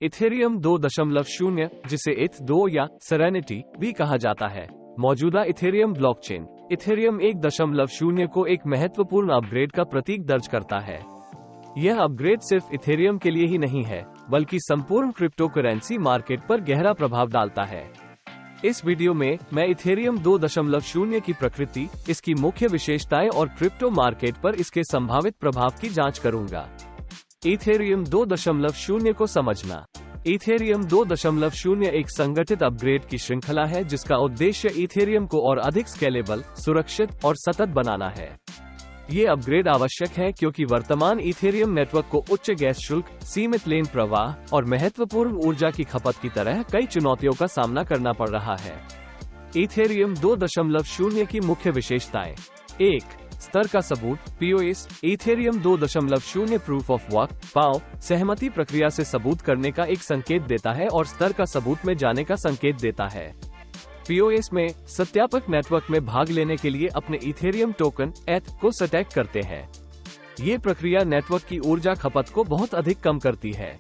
Ethereum 2.0 जिसे इथ 2 या सेरेनिटी भी कहा जाता है, मौजूदा इथेरियम ब्लॉकचेन इथेरियम 1.0 को एक महत्वपूर्ण अपग्रेड का प्रतीक दर्ज करता है। यह अपग्रेड सिर्फ इथेरियम के लिए ही नहीं है, बल्कि संपूर्ण क्रिप्टो करेंसी मार्केट पर गहरा प्रभाव डालता है। इस वीडियो में मैं इथेरियम 2.0 की प्रकृति, इसकी मुख्य विशेषताएं और क्रिप्टो मार्केट पर इसके संभावित प्रभाव की जांच करूंगा। इथेरियम 2.0 को समझना। इथेरियम 2.0 एक संगठित अपग्रेड की श्रृंखला है जिसका उद्देश्य इथेरियम को और अधिक स्केलेबल, सुरक्षित और सतत बनाना है। ये अपग्रेड आवश्यक है क्योंकि वर्तमान इथेरियम नेटवर्क को उच्च गैस शुल्क, सीमित लेन प्रवाह और महत्वपूर्ण ऊर्जा की खपत की तरह कई चुनौतियों का सामना करना पड़ रहा है। इथेरियम 2.0 की मुख्य विशेषताएं। 1. स्तर का सबूत, POS। Ethereum 2.0 proof of work, POW, सहमति प्रक्रिया से सबूत करने का एक संकेत देता है और स्तर का सबूत में जाने का संकेत देता है। POS में सत्यापक नेटवर्क में भाग लेने के लिए अपने इथेरियम टोकन ETH को स्टैक करते हैं। ये प्रक्रिया नेटवर्क की ऊर्जा खपत को बहुत अधिक कम करती है।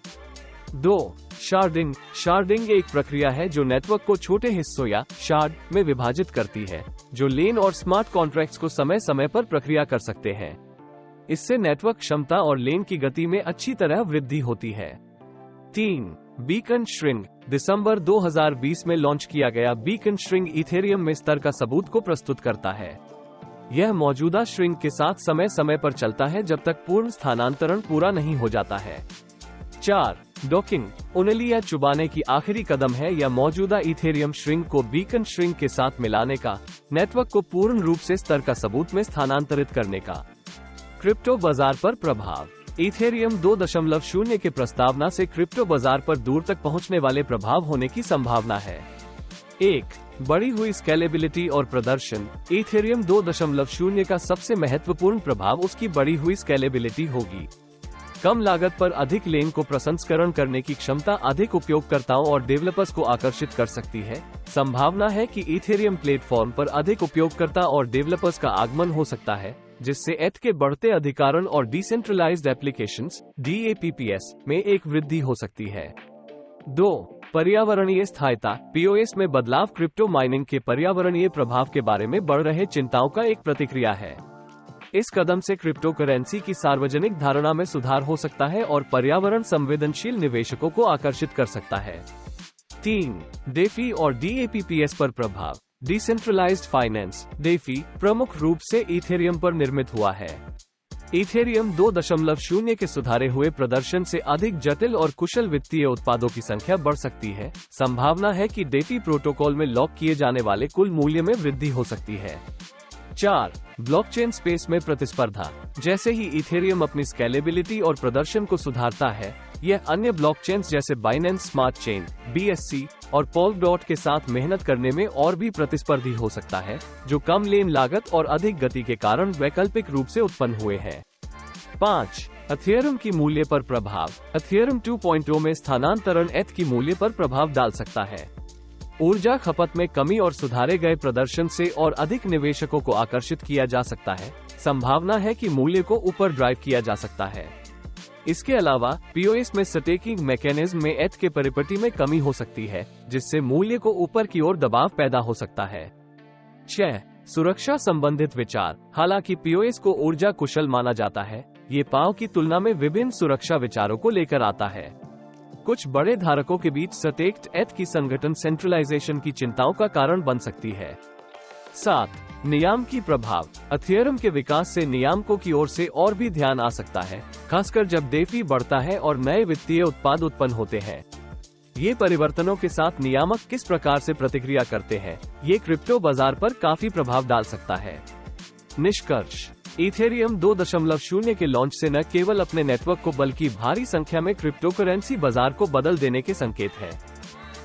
2. शार्डिंग एक प्रक्रिया है जो नेटवर्क को छोटे हिस्सों या शार्ड में विभाजित करती है, जो लेन और स्मार्ट कॉन्ट्रैक्ट्स को समय समय पर प्रक्रिया कर सकते हैं। इससे नेटवर्क क्षमता और लेन की गति में अच्छी तरह वृद्धि होती है। 3. बीकन श्रिंग। दिसंबर 2020 में लॉन्च किया गया बीकन श्रिंग इथेरियम में स्तर का सबूत को प्रस्तुत करता है। यह मौजूदा श्रिंग के साथ समय समय पर चलता है जब तक पूर्ण स्थानांतरण पूरा नहीं हो जाता है। 4. डॉकिंग। उंगलियां चुबाने की आखिरी कदम है या मौजूदा इथेरियम श्रिंग को बीकन श्रिंग के साथ मिलाने का, नेटवर्क को पूर्ण रूप से स्तर का सबूत में स्थानांतरित करने का। क्रिप्टो बाजार पर प्रभाव। इथेरियम 2.0 के प्रस्तावना से क्रिप्टो बाजार पर दूर तक पहुंचने वाले प्रभाव होने की संभावना है। 1. बढ़ी हुई स्केलेबिलिटी और प्रदर्शन। इथेरियम 2.0 का सबसे महत्वपूर्ण प्रभाव उसकी बढ़ी हुई स्केलेबिलिटी होगी। कम लागत पर अधिक लेन को प्रसंस्करण करने की क्षमता अधिक उपयोगकर्ताओं और डेवलपर्स को आकर्षित कर सकती है। संभावना है कि इथेरियम प्लेटफॉर्म पर अधिक उपयोगकर्ता और डेवलपर्स का आगमन हो सकता है, जिससे ETH के बढ़ते अधिकारण और डिसेंट्रलाइज्ड एप्लीकेशंस DApps में एक वृद्धि हो सकती है। 2. पर्यावरणीय स्थायिता। POS में बदलाव क्रिप्टो माइनिंग के पर्यावरणीय प्रभाव के बारे में बढ़ रहे चिंताओं का एक प्रतिक्रिया है। इस कदम से क्रिप्टो करेंसी की सार्वजनिक धारणा में सुधार हो सकता है और पर्यावरण संवेदनशील निवेशकों को आकर्षित कर सकता है। 3. डेफी और DApps पर प्रभाव। डिसेंट्रलाइज्ड फाइनेंस डेफी प्रमुख रूप से इथेरियम पर निर्मित हुआ है। इथेरियम 2.0 के सुधारे हुए प्रदर्शन से अधिक जटिल और कुशल वित्तीय उत्पादों की संख्या बढ़ सकती है। संभावना है कि डेफी प्रोटोकॉल में लॉक किए जाने वाले कुल मूल्य में वृद्धि हो सकती है। 4. ब्लॉकचेन स्पेस में प्रतिस्पर्धा। जैसे ही इथेरियम अपनी स्केलेबिलिटी और प्रदर्शन को सुधारता है, यह अन्य ब्लॉकचेन्स जैसे बाइनेंस स्मार्ट चेन BSC और पोल्कडॉट के साथ मेहनत करने में और भी प्रतिस्पर्धी हो सकता है, जो कम लेन लागत और अधिक गति के कारण वैकल्पिक रूप से उत्पन्न हुए हैं। 5. इथेरियम की मूल्य पर प्रभाव। इथेरियम 2.0 में स्थानांतरण ETH की मूल्य पर प्रभाव डाल सकता है। ऊर्जा खपत में कमी और सुधारे गए प्रदर्शन से और अधिक निवेशकों को आकर्षित किया जा सकता है। संभावना है कि मूल्य को ऊपर ड्राइव किया जा सकता है। इसके अलावा POS में स्टेकिंग मैकेनिज्म में ETH के परिपटी में कमी हो सकती है, जिससे मूल्य को ऊपर की ओर दबाव पैदा हो सकता है। 6. सुरक्षा संबंधित विचार। हालांकि POS को ऊर्जा कुशल माना जाता है, ये POW की तुलना में विभिन्न सुरक्षा विचारों को लेकर आता है। कुछ बड़े धारकों के बीच स्टेक्ड ETH की संगठन सेंट्रलाइजेशन की चिंताओं का कारण बन सकती है। 7. नियामक की प्रभाव। इथेरियम के विकास से नियामकों की ओर से और भी ध्यान आ सकता है, खासकर जब डेफी बढ़ता है और नए वित्तीय उत्पाद उत्पन्न होते हैं। ये परिवर्तनों के साथ नियामक किस प्रकार से प्रतिक्रिया करते हैं, ये क्रिप्टो बाजार पर काफी प्रभाव डाल सकता है। निष्कर्ष। इथेरियम 2.0 के लॉन्च से न केवल अपने नेटवर्क को बल्कि भारी संख्या में क्रिप्टो करेंसी बाजार को बदल देने के संकेत है।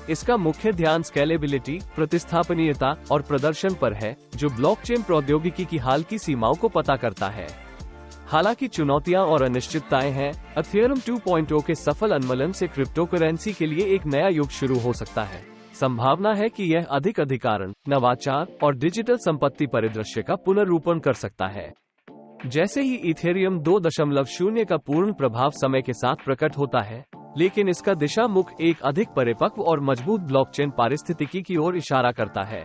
इसका मुख्य ध्यान स्केलेबिलिटी, प्रतिस्थापनीयता और प्रदर्शन पर है, जो ब्लॉकचेन प्रौद्योगिकी की हाल की सीमाओं को पता करता है। हालांकि चुनौतियां और अनिश्चितताएं हैं, इथेरियम 2.0 के सफल उन्मूलन से क्रिप्टो करेंसी के लिए एक नया युग शुरू हो सकता है। संभावना है कि यह अधिक अधिकारण, नवाचार और डिजिटल संपत्ति परिदृश्य का पुनर्रूपण कर सकता है। जैसे ही इथेरियम 2.0 का पूर्ण प्रभाव समय के साथ प्रकट होता है, लेकिन इसका दिशा मुख एक अधिक परिपक्व और मजबूत ब्लॉकचेन पारिस्थितिकी की ओर इशारा करता है।